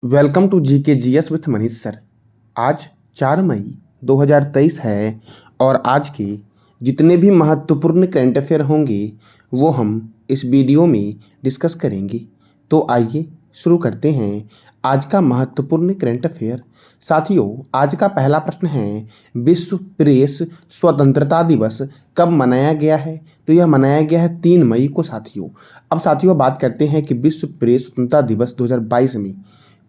Welcome to जी के G S with Manish sir. आज 4 मई 2023 है और आज के जितने भी महत्वपूर्ण करंट अफेयर होंगे वो हम इस वीडियो में डिस्कस करेंगे। तो आइए शुरू करते हैं आज का महत्वपूर्ण करंट अफेयर। साथियों, आज का पहला प्रश्न है, विश्व प्रेस स्वतंत्रता दिवस कब मनाया गया है? तो यह मनाया गया है 3 मई को साथियों। अब साथियों बात करते हैं कि विश्व प्रेस स्वतंत्रता दिवस 2022 में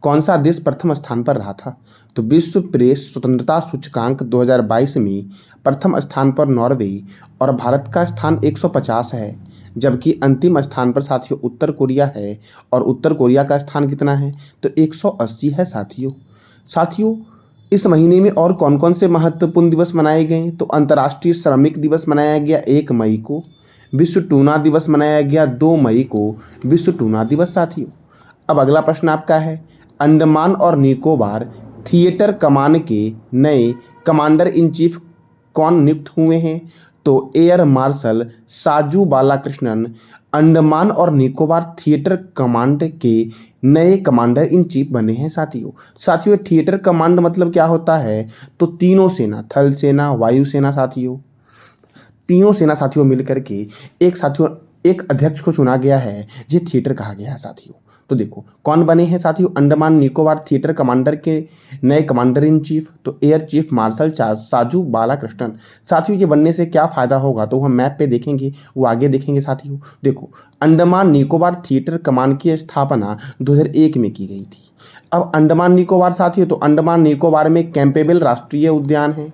कौन सा देश प्रथम स्थान पर रहा था? तो विश्व प्रेस स्वतंत्रता सूचकांक 2022 में प्रथम स्थान पर नॉर्वे और भारत का स्थान 150 है, जबकि अंतिम स्थान पर साथियों उत्तर कोरिया है और उत्तर कोरिया का स्थान कितना है? तो 180 है साथियों। साथियों, इस महीने में और कौन कौन से महत्वपूर्ण दिवस मनाए गए? तो अंतर्राष्ट्रीय श्रमिक दिवस मनाया गया 1 मई को, विश्व टूना दिवस मनाया गया 2 मई को, विश्व टूना दिवस साथियों। अब अगला प्रश्न आपका है, अंडमान और निकोबार थिएटर कमान के नए कमांडर इन चीफ कौन नियुक्त हुए हैं? तो एयर मार्शल साजू बालाकृष्णन अंडमान और निकोबार थिएटर कमांड के नए कमांडर इन चीफ बने हैं साथियों। साथियों, थिएटर कमांड मतलब क्या होता है? तो तीनों सेना, थल सेना, वायुसेना साथियों, तीनों सेना साथियों मिलकर के एक अध्यक्ष को चुना गया है, ये थिएटर कहा गया है साथियों। तो देखो कौन बने हैं साथियों अंडमान निकोबार थिएटर कमांडर के नए कमांडर इन चीफ? तो एयर चीफ मार्शल साजू बालाकृष्णन। साथियों, ये बनने से क्या फ़ायदा होगा तो हम मैप पे देखेंगे, वो आगे देखेंगे साथियों। देखो, अंडमान निकोबार थिएटर कमान की स्थापना 2001 में की गई थी। अब अंडमान निकोबार साथियों, तो अंडमान निकोबार में कैंपेबल राष्ट्रीय उद्यान है,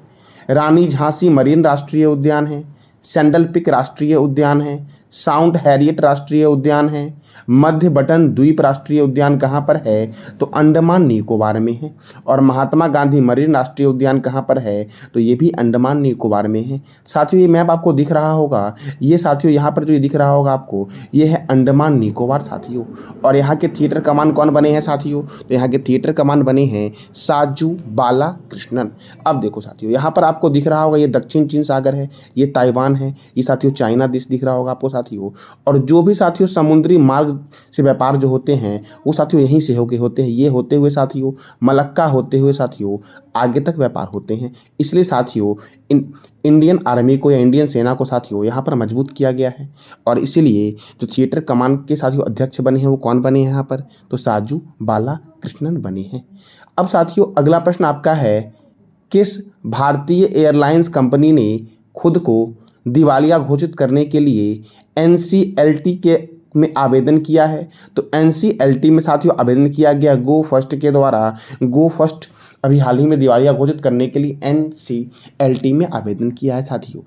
रानी झांसी मरीन राष्ट्रीय उद्यान है, सैंडल पिक राष्ट्रीय उद्यान है, साउंड हैरियट राष्ट्रीय उद्यान है, मध्य बटन द्वीप राष्ट्रीय उद्यान कहाँ पर है? तो अंडमान निकोबार में है। और महात्मा गांधी मरीन राष्ट्रीय उद्यान कहाँ पर है? तो ये भी अंडमान निकोबार में है। साथियों, ये मैप आपको दिख रहा होगा, ये साथियों यहाँ पर जो ये दिख रहा होगा आपको, ये है अंडमान निकोबार साथियों। और यहाँ के थिएटर कमान कौन बने हैं साथियों? तो यहाँ के थिएटर कमान बने हैं साजू बाला कृष्णन। अब देखो साथियों, यहाँ पर आपको दिख रहा होगा, ये दक्षिण चीन सागर है, ये ताइवान है, ये साथियों चाइना देश दिख रहा होगा आपको साथियों। और जो भी साथियों समुद्री मार्ग से व्यापार जो होते हैं वो साथियों यहीं से होते हैं, ये होते हुए साथियों मलक्का होते हुए साथियों आगे तक व्यापार होते हैं। इसलिए साथियों इंडियन आर्मी को या इंडियन सेना को साथियों यहाँ पर मजबूत किया गया है। और इसीलिए जो थिएटर कमान के साथियों अध्यक्ष बने हैं वो कौन बने हैं यहाँ पर? तो साजू बाला कृष्णन बने हैं। अब साथियों अगला प्रश्न आपका है, किस भारतीय एयरलाइंस कंपनी ने खुद को दिवालिया घोषित करने के लिए एनसीएलटी के में आवेदन किया है? तो एनसीएलटी में साथियों आवेदन किया गया गो फर्स्ट के द्वारा। गो फर्स्ट अभी हाल ही में दिवालिया घोषित करने के लिए एनसीएलटी में आवेदन किया है साथियों।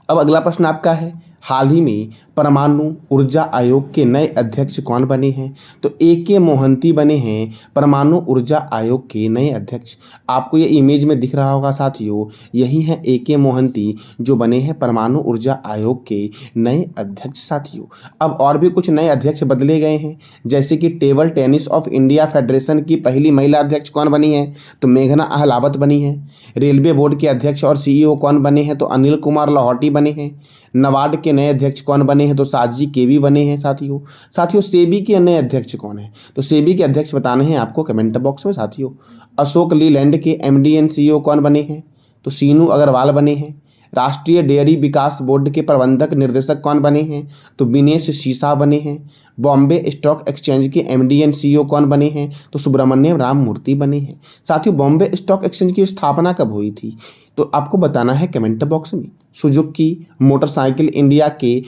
अब अगला प्रश्न आपका है, हाल ही में परमाणु ऊर्जा आयोग के नए अध्यक्ष कौन बने हैं? तो ए.के. मोहंती बने हैं परमाणु ऊर्जा आयोग के नए अध्यक्ष। आपको ये इमेज में दिख रहा होगा साथियों, यही है ए.के. मोहंती जो बने हैं परमाणु ऊर्जा आयोग के नए अध्यक्ष साथियों। अब और भी कुछ नए अध्यक्ष बदले गए हैं, जैसे कि table tennis of India federation की पहली महिला अध्यक्ष कौन बनी है? तो मेघना अहलावत बनी है। रेलवे बोर्ड के अध्यक्ष और सीईओ कौन बने हैं? तो अनिल कुमार लाहौटी बने हैं। नबार्ड के नए अध्यक्ष कौन बने हैं? तो साजी केवी बने हैं साथियों। सेबी के नए अध्यक्ष कौन है? तो सेबी के अध्यक्ष बताने हैं आपको कमेंट बॉक्स में साथियों। अशोक लीलैंड के एमडी एंड सीईओ कौन बने हैं? तो सीनू अग्रवाल बने हैं। राष्ट्रीय डेयरी विकास बोर्ड के प्रबंधक निर्देशक कौन बने हैं? तो विनेश सीसा बने हैं। बॉम्बे स्टॉक एक्सचेंज के एमडी एंड सीईओ कौन बने हैं? तो सुब्रमण्यम राम मूर्ति बने हैं साथियों। बॉम्बे स्टॉक एक्सचेंज की स्थापना कब हुई थी? तो आपको बताना है कमेंट बॉक्स में। सुजुकी मोटरसाइकिल इंडिया के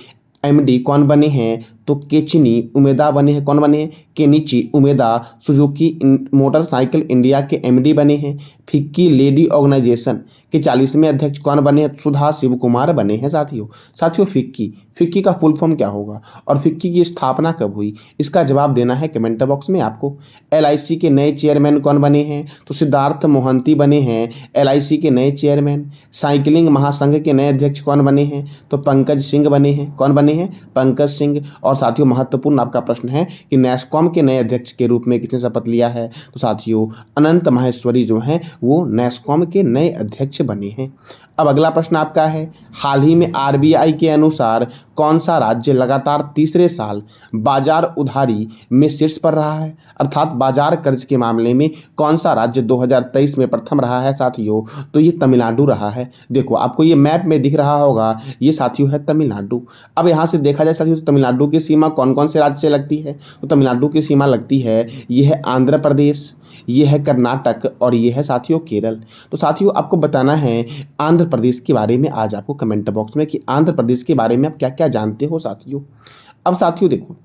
एमडी कौन बने हैं? तो केचिनी उमेदा बने हैं। कौन बने हैं? केनिची उमेदा सुजुकी मोटरसाइकिल इंडिया के एमडी बने हैं। फिक्की लेडी ऑर्गेनाइजेशन के 40वें अध्यक्ष कौन बने हैं? सुधा शिव कुमार बने हैं साथियों। फिक्की का फुल फॉर्म क्या होगा और फिक्की की स्थापना कब हुई? इसका जवाब देना है कमेंट बॉक्स में आपको। एलआईसी के नए चेयरमैन कौन बने हैं? तो सिद्धार्थ मोहंती बने हैं एलआईसी के नए चेयरमैन। साइकिलिंग महासंघ के नए अध्यक्ष कौन बने हैं? तो पंकज सिंह बने हैं। कौन बने हैं? पंकज सिंह। और साथियों महत्वपूर्ण आपका प्रश्न है कि नैस्कॉम के नए अध्यक्ष के रूप में किसने शपथ लिया है? तो साथियों अनंत माहेश्वरी जो हैं वो नैस्कॉम के नए अध्यक्ष बने हैं। अब अगला प्रश्न आपका है, हाल ही में आरबीआई के अनुसार कौन सा राज्य लगातार तीसरे साल बाजार उधारी में शीर्ष पर रहा है? अर्थात बाजार कर्ज के मामले में कौन सा राज्य 2023 में प्रथम रहा है साथियों? तो ये तमिलनाडु रहा है। देखो आपको ये मैप में दिख रहा होगा, ये साथियों है तमिलनाडु। अब यहाँ से देखा जाए साथियों तो तमिलनाडु की सीमा कौन कौन से राज्य से लगती है? तो तमिलनाडु की सीमा लगती है, ये है आंध्र प्रदेश, ये है कर्नाटक और ये है साथियों केरल। तो साथियों आपको बताना है आंध्र प्रदेश के बारे में आज आपको कमेंट बॉक्स में कि आंध्र प्रदेश के बारे में आप क्या क्या जानते हो साथियों। अब साथियों देखो,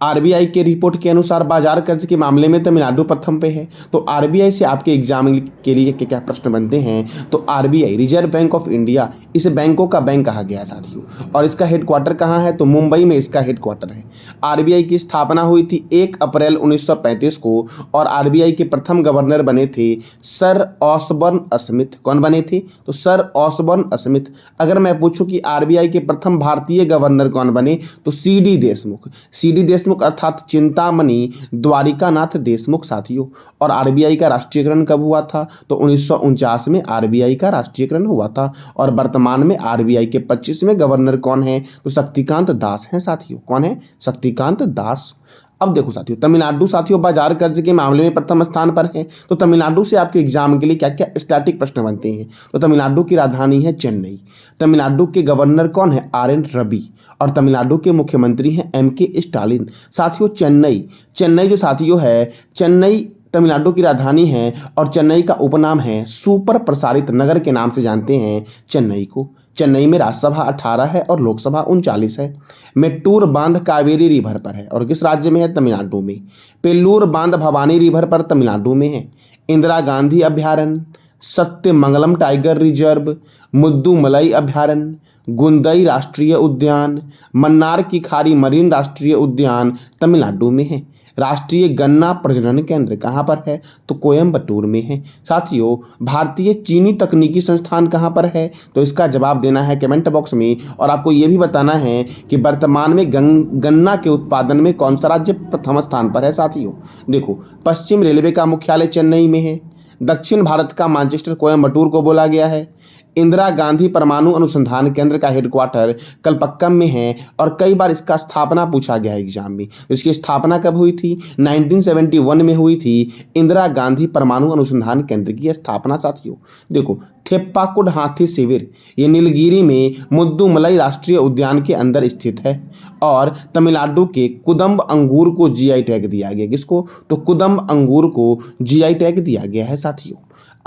आरबीआई के रिपोर्ट के अनुसार बाजार कर्ज के मामले में तमिलनाडु प्रथम पे है। तो आरबीआई से आपके एग्जाम के लिए क्या क्या प्रश्न बनते हैं? तो RBI reserve bank of India, इसे बैंकों का बैंक कहा गया है साथियों, और इसका हेडक्वार्टर कहाँ है? तो मुंबई में इसका हेडक्वार्टर है। आरबीआई की स्थापना हुई थी 1 अप्रैल 1935 को और आरबीआई के प्रथम गवर्नर बने थे सर ऑसबर्न स्मिथ। कौन बने थे? तो सर ऑसबर्न स्मिथ। अगर मैं पूछूं कि आरबीआई के प्रथम भारतीय गवर्नर कौन बने? तो सीडी देशमुख। सीडी देशमुख अर्थात चिंतामणि द्वारिकानाथ देशमुख साथियों। और आरबीआई का राष्ट्रीयकरण कब हुआ था? तो 1949 में आरबीआई का राष्ट्रीयकरण हुआ था। और वर्तमान में आरबीआई के 25वें गवर्नर कौन है? तो शक्तिकांत दास हैं साथियों। कौन है? शक्तिकांत दास। अब देखो साथियों, तमिलनाडु साथियों बाजार कर्ज के मामले में प्रथम स्थान पर है। तो तमिलनाडु से आपके एग्जाम के लिए क्या क्या स्टैटिक प्रश्न बनते हैं? तो तमिलनाडु की राजधानी है चेन्नई। तमिलनाडु के गवर्नर कौन है? आर.एन. रवि। और तमिलनाडु के मुख्यमंत्री हैं एम.के. स्टालिन। साथियों चेन्नई जो साथियों है, चेन्नई तमिलनाडु की राजधानी है और चेन्नई का उपनाम है सुपर प्रसारित नगर के नाम से जानते हैं चेन्नई को। चेन्नई में राज्यसभा 18 है और लोकसभा 39 है। मेट्टूर बांध कावेरी रिवर पर है और किस राज्य में है? तमिलनाडु में। पेल्लूर बांध भवानी रिवर पर तमिलनाडु में है। इंदिरा गांधी अभ्यारण्य, सत्यमंगलम टाइगर रिजर्व, मुद्दुमलई अभ्यारण्य, गुंदई राष्ट्रीय उद्यान, मन्नार की खाड़ी मरीन राष्ट्रीय उद्यान तमिलनाडु में है। राष्ट्रीय गन्ना प्रजनन केंद्र कहाँ पर है? तो कोयम्बटूर में है। साथियों भारतीय चीनी तकनीकी संस्थान कहाँ पर है? तो इसका जवाब देना है कमेंट बॉक्स में। और आपको ये भी बताना है कि वर्तमान में गन्ना के उत्पादन में कौन सा राज्य प्रथम स्थान पर है साथियों। देखो पश्चिम रेलवे का मुख्यालय चेन्नई में है। दक्षिण भारत का मैनचेस्टर कोयम्बटूर को बोला गया है। इंदिरा गांधी परमाणु अनुसंधान केंद्र का हेडक्वार्टर कलपक्कम में है और कई बार इसका स्थापना पूछा गया है एग्जाम में। इसकी स्थापना कब हुई थी? 1971 में हुई थी इंदिरा गांधी परमाणु अनुसंधान केंद्र की स्थापना साथियों। देखो थेप्पाकुड हाथी शिविर ये नीलगिरी में मुद्दुमलई राष्ट्रीय उद्यान के अंदर स्थित है। और तमिलनाडु के कुदम्ब अंगूर को जीआई टैग दिया गया। किसको? तो कुदम्ब अंगूर को जीआई टैग दिया गया है साथियों।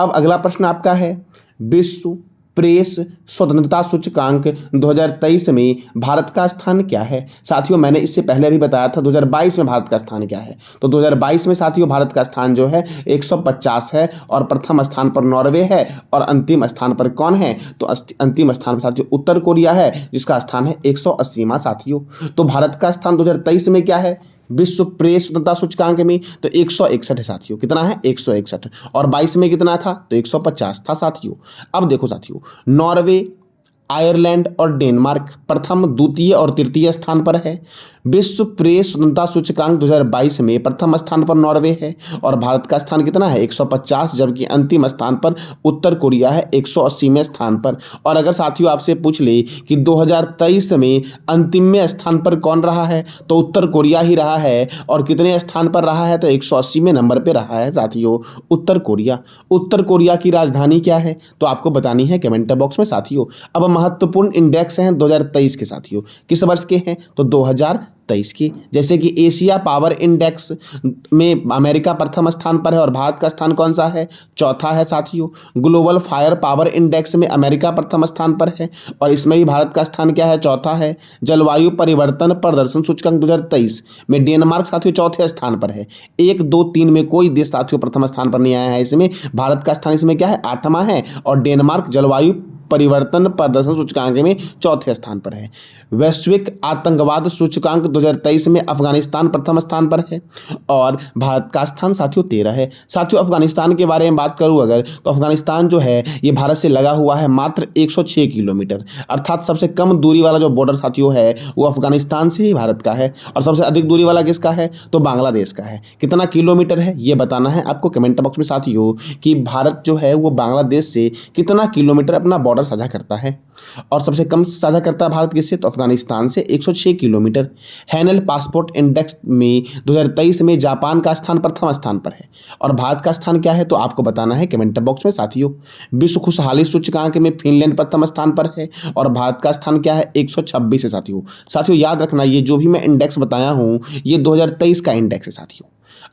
अब अगला प्रश्न आपका है, विश्व प्रेस स्वतंत्रता सूचकांक 2023 में भारत का स्थान क्या है? साथियों मैंने इससे पहले भी बताया था 2022 में भारत का स्थान क्या है। तो 2022 में साथियों भारत का स्थान जो है 150 है और प्रथम स्थान पर नॉर्वे है और अंतिम स्थान पर कौन है? तो अंतिम स्थान पर साथियों उत्तर कोरिया है जिसका स्थान है 180वां साथियों। तो भारत का स्थान 2023 में क्या है विश्व प्रेस स्वतंत्रता सूचकांक में? तो 161 है साथियों। कितना है? 161। और 22 में कितना था? तो 150 था साथियों। अब देखो साथियों, नॉर्वे, आयरलैंड और डेनमार्क प्रथम, द्वितीय और तृतीय स्थान पर है। विश्व प्रेस स्वतंत्रता सूचकांक 2022 में प्रथम स्थान पर नॉर्वे है और भारत का स्थान कितना है? 150, जबकि अंतिम स्थान पर उत्तर कोरिया है 180वें स्थान पर। और अगर साथियों आपसे पूछ ले कि 2023 में अंतिमवें स्थान पर कौन रहा है? तो उत्तर कोरिया ही रहा है। और कितने स्थान पर रहा है? तो 180वें नंबर पर रहा है साथियों उत्तर कोरिया। उत्तर कोरिया की राजधानी क्या है? तो आपको बतानी है कमेंट बॉक्स में साथियों। अब महत्वपूर्ण इंडेक्स हैं 2023 के साथियों। किस वर्ष के हैं? तो 2023 की। जैसे कि एशिया पावर इंडेक्स में अमेरिका प्रथम स्थान पर है और भारत का स्थान कौन सा है? चौथा है साथियों। ग्लोबल फायर पावर इंडेक्स में अमेरिका प्रथम स्थान पर है और इसमें भी भारत का स्थान क्या है? चौथा है। जलवायु परिवर्तन प्रदर्शन सूचकांक 2023 में डेनमार्क साथियों चौथे स्थान पर है। 1, 2, 3 में कोई देश साथियों प्रथम स्थान पर नहीं आया है। इसमें भारत का स्थान इसमें क्या है? 8वां है और डेनमार्क जलवायु परिवर्तन प्रदर्शन सूचकांक में चौथे स्थान पर है। वैश्विक आतंकवाद सूचकांक 2023 में अफगानिस्तान प्रथम स्थान पर है और भारत का स्थान साथियों 13 है। साथियों अफगानिस्तान के बारे में बात करूं अगर, तो अफगानिस्तान जो है ये भारत से लगा हुआ है मात्र 106 किलोमीटर, अर्थात सबसे कम दूरी वाला जो बॉर्डर साथियों है वो अफगानिस्तान से ही भारत का है। और सबसे अधिक दूरी वाला किसका है, तो बांग्लादेश का है। कितना किलोमीटर है ये बताना है आपको कमेंट बॉक्स में साथियों, कि भारत जो है वो बांग्लादेश से कितना किलोमीटर अपना बॉर्डर साझा करता है। और सबसे कम साझा करता है भारत किससे, तो अफगानिस्तान से 106 किलोमीटर। हैनल पासपोर्ट इंडेक्स में 2023 में जापान का स्थान प्रथम स्थान पर है और भारत का स्थान क्या है, तो आपको बताना है कमेंट बॉक्स में साथियों। विश्व खुशहाली सूचकांक में फिनलैंड प्रथम स्थान पर है और भारत का स्थान क्या है, 126 है साथियों। साथियों याद रखना ये जो भी मैं इंडेक्स बताया हूँ ये 2023 का इंडेक्स है साथियों।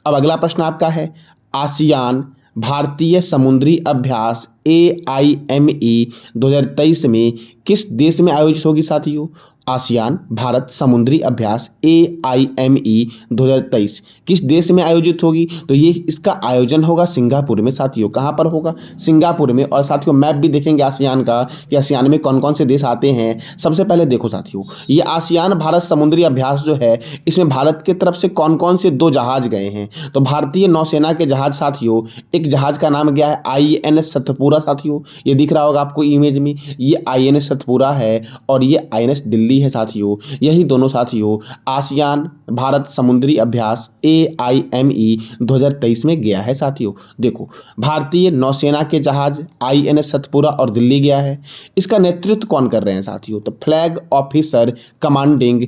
अब अगला प्रश्न आपका है, आसियान भारतीय समुद्री अभ्यास AIME 2023 में किस देश में आयोजित होगी साथियों। आसियान भारत समुद्री अभ्यास AIME 2023 किस देश में आयोजित होगी, तो ये इसका आयोजन होगा सिंगापुर में साथियों। कहाँ पर होगा, सिंगापुर में। और साथियों मैप भी देखेंगे आसियान का कि आसियान में कौन कौन से देश आते हैं। सबसे पहले देखो साथियों, ये आसियान भारत समुद्री अभ्यास जो है इसमें भारत की तरफ से कौन कौन से 2 जहाज गए हैं, तो भारतीय नौसेना के जहाज साथियों, एक जहाज का नाम गया है INS सतपुरा साथियों, ये दिख रहा होगा आपको इमेज में, ये INS सतपुरा है और ये INS दिल्ली है साथियों। यही दोनों साथियों आसियान भारत समुद्री अभ्यास AIME 2023 में गया है साथियों। देखो भारतीय नौसेना के जहाज INS सतपुरा और दिल्ली गया है। इसका नेतृत्व कौन कर रहे हैं साथियों, तो flag officer commanding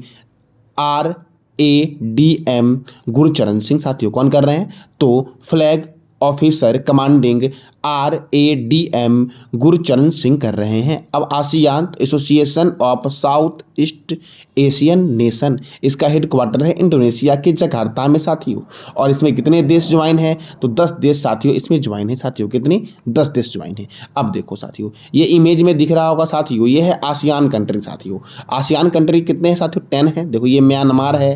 RADM Gurcharan Singh साथियों। कौन कर रहे हैं, तो flag officer commanding RADM Gurcharan Singh कर रहे हैं। अब ASEAN association of south east Asian nation, इसका हेडक्वार्टर है इंडोनेशिया के जकार्ता में साथियों। और इसमें कितने देश ज्वाइन हैं, तो 10 देश साथियों इसमें ज्वाइन है साथियों। कितने, 10 देश ज्वाइन है। अब देखो साथियों ये इमेज में दिख रहा होगा साथियों, ये है आसियान कंट्री साथियों। आसियान कंट्री कितने हैं साथियों, 10 है। देखो ये म्यांमार है,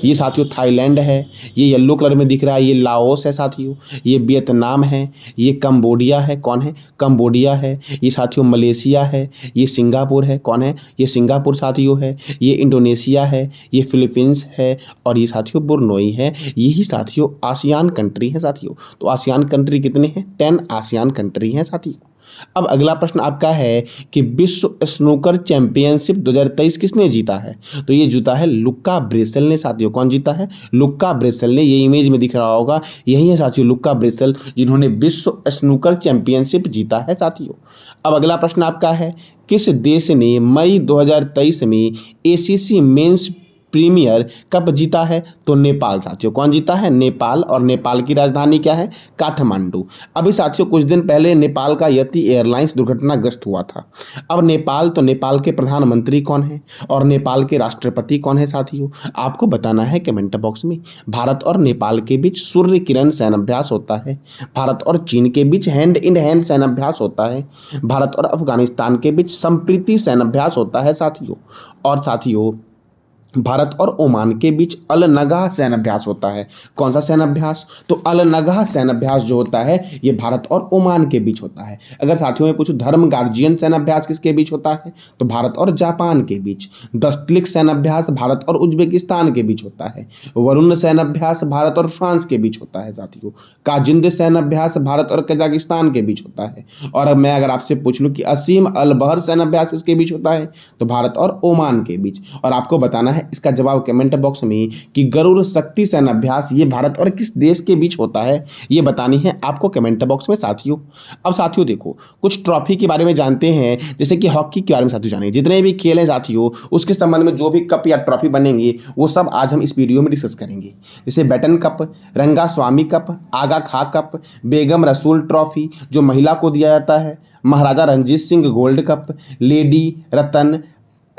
ये साथियों थाईलैंड है, ये येलो कलर में दिख रहा है ये लाओस है साथियों, ये वियतनाम है, ये कंबोडिया है। कौन है, कंबोडिया है। ये साथियों मलेशिया है, ये सिंगापुर है। कौन है, ये सिंगापुर साथियों है। ये इंडोनेशिया है, ये फिलीपींस है और ये साथियों बुरनोई है। यही साथियों आसियान कंट्री है साथियों। तो आसियान कंट्री कितने हैं, 10 आसियान कंट्री हैं साथियों। अब अगला प्रश्न आपका है कि विश्व स्नूकर चैंपियनशिप 2023 किसने जीता है, तो ये जीता है लुक्का ब्रेसेल ने साथियों। कौन जीता है, लुक्का ब्रेसेल ने। ये इमेज में दिख रहा होगा यही है साथियों लुक्का ब्रेसेल, जिन्होंने विश्व स्नूकर चैंपियनशिप जीता है साथियों। अब अगला प्रश्न आपका है, किस देश ने मई 2023 में ACC मेंस प्रीमियर कप जीता है, तो नेपाल साथियों। कौन जीता है, नेपाल। और नेपाल की राजधानी क्या है, काठमांडू। अभी साथियों कुछ दिन पहले नेपाल का यति एयरलाइंस दुर्घटनाग्रस्त हुआ था। अब नेपाल, तो नेपाल के प्रधानमंत्री कौन है और नेपाल के राष्ट्रपति कौन है साथियों, आपको बताना है कमेंट बॉक्स में। भारत और नेपाल के बीच सूर्य किरण सैन्याभ्यास होता है। भारत और चीन के बीच हैंड इन हैंड सैन्याभ्यास होता है। भारत और अफगानिस्तान के बीच संप्रीति सैन्याभ्यास होता है साथियों। और साथियों भारत और ओमान के बीच अल नगाह सैन्याभ्यास होता है। कौन सा सैन्याभ्यास, तो अल नगाह सैन्याभ्यास जो होता है ये भारत और ओमान के बीच होता है। अगर साथियों में पूछूं धर्म गार्जियन सैन्याभ्यास किसके बीच होता है, तो भारत और जापान के बीच। दस्तलिक सैन्याभ्यास भारत और उज्बेकिस्तान के बीच होता है। वरुण सैन्याभ्यास भारत और फ्रांस के बीच होता है साथियों। काजिंद सैन्याभ्यास भारत और कजाकिस्तान के बीच होता है। और अब मैं अगर आपसे पूछ लूँ कि असीम अल बहर सैन्याभ्यास किसके बीच होता है, तो भारत और ओमान के बीच। और आपको बताना है इसका जवाब कमेंट बॉक्स में कि गरुड़ शक्ति सैन्याभ्यास ये भारत और किस देश के बीच होता है, ये बतानी है आपको कमेंट बॉक्स में साथियों। अब साथियों देखो कुछ ट्रॉफी के बारे में जानते हैं, जैसे कि हॉकी के बारे में साथियों जानेंगे। जितने भी खेल हैं साथियों उसके संबंध में जो भी कप या ट्रॉफी बनेंगे वो सब आज हम इस वीडियो में डिस्कस करेंगे। जैसे बैटन कप, रंगा स्वामी कप, आगा खां कप, बेगम रसूल ट्रॉफी जो महिला को दिया जाता है, Maharaja Ranjit Singh gold cup, lady Ratan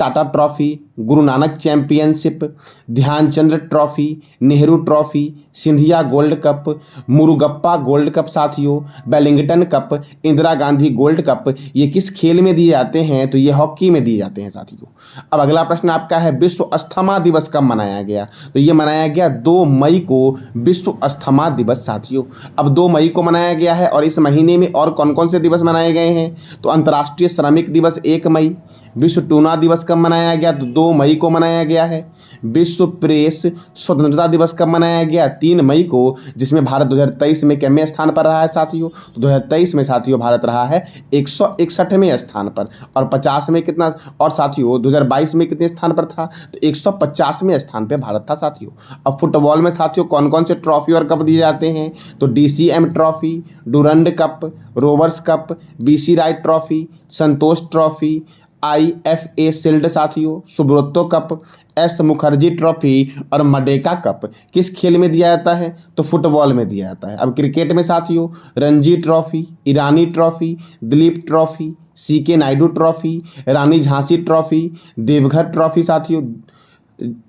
Tata trophy, Guru Nanak championship, Dhyanchand trophy, Nehru trophy, Scindia gold cup, Murugappa gold cup साथियों, Wellington cup, Indira Gandhi gold cup, ये किस खेल में दिए जाते हैं? तो ये हॉकी में दिए जाते हैं साथियों। अब अगला प्रश्न आपका है, विश्व अस्थमा दिवस कब मनाया गया? तो ये मनाया गया 2 मई को विश्व अस्थमा दिवस साथियों। अब 2 मई को मनाया गया है और इस महीने में और कौन कौन से दिवस मनाए गए हैं? तो अंतर्राष्ट्रीय श्रमिक दिवस 1 मई, विश्व टूना दिवस कब मनाया गया? तो 2 मई को मनाया गया है। विश्व प्रेस स्वतंत्रता दिवस कब मनाया गया? 3 मई को, जिसमें भारत 2023 में कितने स्थान पर रहा है साथियों? तो 2023 में साथियों भारत रहा है 161वें स्थान पर। और 50 में कितना, और साथियों 2022 में कितने स्थान पर था? तो 150वें स्थान पर भारत था साथियों। अब फुटबॉल में साथियों कौन कौन से ट्रॉफी और कप दिए जाते हैं? तो DCM trophy, Durand cup, Rovers cup, BC Wright trophy, Santosh trophy, IFA shield साथियों, Subroto cup, S Mukherjee trophy और मडेका कप किस खेल में दिया जाता है? तो फुटबॉल में दिया जाता है। अब क्रिकेट में साथियों Ranji trophy, Irani trophy, Duleep trophy, CK Naidu trophy, Rani Jhansi trophy, Deodhar trophy साथियों,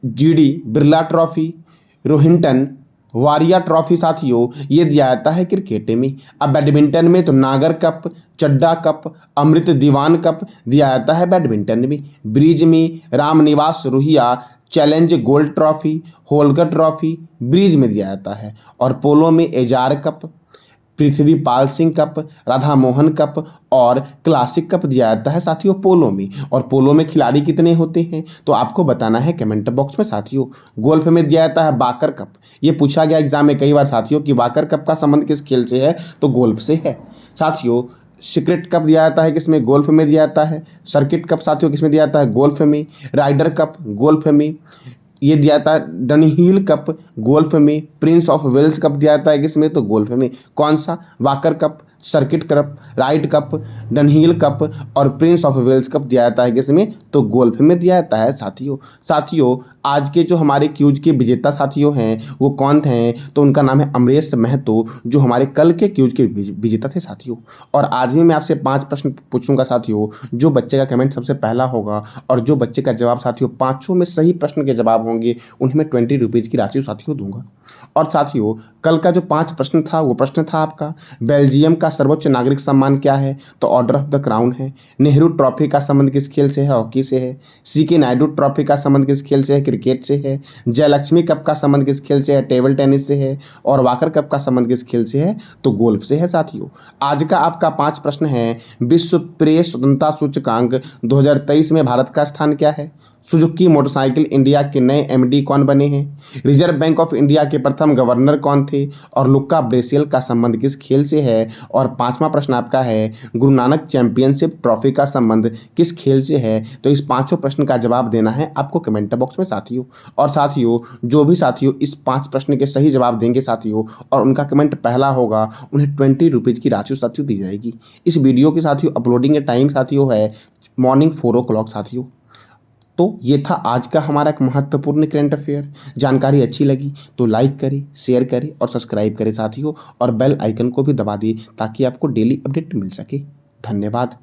GD Birla trophy, Rohinton Baria trophy साथियों, ये दिया जाता है क्रिकेट में। अब बैडमिंटन में तो Nagar cup, Chadha cup, Amrit Diwan cup दिया जाता है बैडमिंटन में। ब्रिज में Ramniwas Ruia challenge gold trophy, Holkar trophy bridge में दिया जाता है। और पोलो में Ezra cup, Prithvi Pal Singh cup, Radha Mohan cup और क्लासिक कप दिया जाता है साथियों पोलो में। और पोलो में खिलाड़ी कितने होते हैं? तो आपको बताना है कमेंट बॉक्स में साथियों। गोल्फ में दिया जाता है बाकर कप। ये पूछा गया एग्जाम में कई बार साथियों कि बाकर कप का संबंध किस खेल से है? तो गोल्फ से है साथियों। सीक्रेट कप दिया जाता है किसमें? गोल्फ में दिया जाता है। सर्किट कप साथियों किसमें दिया जाता है? गोल्फ में। राइडर कप गोल्फ में। ये दिया जाता है डनहील कप गोल्फ में। प्रिंस ऑफ वेल्स कप दिया जाता है किसमें? तो गोल्फ में। कौन सा? Walker cup, circuit cup, Ryder cup, Dunhill cup और प्रिंस ऑफ वेल्स कप दिया जाता है किसमें? तो गोल्फ में दिया जाता है साथियों आज के जो हमारे क्यूज के विजेता साथियों हैं वो कौन थे? तो उनका नाम है अमरेश महतो, जो हमारे कल के क्यूज के विजेता थे साथियों। और आज में मैं आपसे 5 प्रश्न पूछूंगा साथियों। जो बच्चे का कमेंट सबसे पहला होगा और जो बच्चे का जवाब साथियों 5 में सही प्रश्न के जवाब होंगे उन्हें मैं 20 रुपीज़ की राशि साथियों दूंगा। और साथियों कल का जो 5 प्रश्न था वो प्रश्न था आपका, बेल्जियम का सर्वोच्च नागरिक सम्मान क्या है? तो ऑर्डर ऑफ द क्राउन है। नेहरू ट्रॉफी का संबंध किस खेल से है? हॉकी से है। CK नायडू ट्रॉफी का संबंध किस खेल से है? क्रिकेट से है। जयलक्ष्मी कप का संबंध किस खेल से है? टेबल टेनिस से है। और वाकर कप का संबंध किस खेल से है? तो गोल्फ से है साथियों। आज का आपका 5 प्रश्न है, विश्व प्रेस स्वतंत्रता सूचकांक 2023 में भारत का स्थान क्या है? सुजुकी मोटरसाइकिल इंडिया के नए MD कौन बने हैं? रिजर्व बैंक ऑफ इंडिया के प्रथम गवर्नर कौन थे? और लुक्का ब्रेसियल का संबंध किस खेल से है? और 5वां प्रश्न आपका है, गुरु नानक चैंपियनशिप ट्रॉफी का संबंध किस खेल से है? तो इस 5 प्रश्न का जवाब देना है आपको कमेंट बॉक्स में साथियों। और साथियों जो भी साथियों इस 5 प्रश्न के सही जवाब देंगे साथियों और उनका कमेंट पहला होगा उन्हें 20 रुपीज़ की राशि साथियों दी जाएगी। इस वीडियो के साथियों अपलोडिंग का टाइम साथियों है मॉर्निंग 4 o'clock साथियों। तो ये था आज का हमारा एक महत्वपूर्ण करंट अफेयर। जानकारी अच्छी लगी तो लाइक करें, शेयर करें और सब्सक्राइब करें साथियों, और बेल आइकन को भी दबा दिए ताकि आपको डेली अपडेट मिल सके। धन्यवाद।